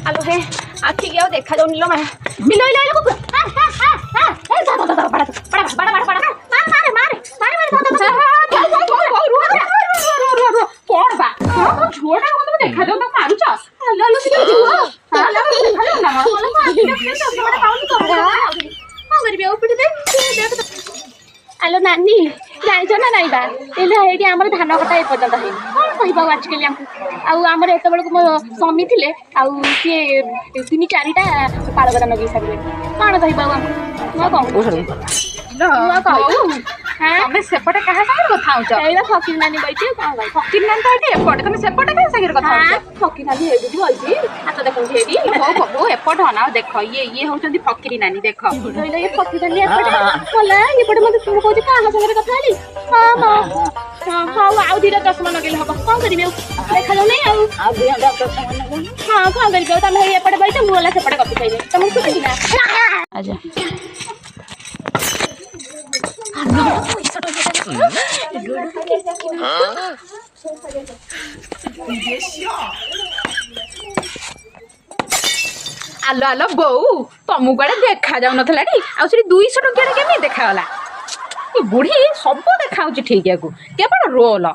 आलो हे आखि के देखा जाऊन लो मैं बिलो इलो इलो कौन बा झोड़ा को तुम देखा जाऊ तो मारुछ आलो आलो से जीव आलो देखा जाऊ ना आलो नानी जाइछ ना नाई बा एले हमर धान कटा ए पर्यंत है कौन कहबा आजकल आमर एत बेलू मो स्वामी थे सी 3-4टा पालगरा लगे सारे कौन कहबा तमे सेपटे कहा सागर कथा होछ एला फकीर नानी बैठी कौन भाई फकीर नानी तो एटे एपटे तमे सेपटे कहा सागर कथा होछ फकीर नानी हेडी बैठी हाथ देखो हेडी हो एपट हना देखो ये होचंदी फकीर नानी देखो लइले ये फकीर नानी एपटे बोला एपटे मते तुम कहू कहा सागर कथा आली हां हां आउ दीटा चश्मा लगेले हबो कौन करिबे देखा जाऊ नहीं आउ दीटा चश्मा लगेले हां कौन करिबे तमे एपटे बैठे मु वाला सेपटे कथि कहले तमे कुछ ना आजा आलो आलो बो तमु गाड़े देखा जाऊ नथला टी आ 200 टंकिया केमी देखा गला ई बुढ़ी सब देखा ठीक को केवल रोल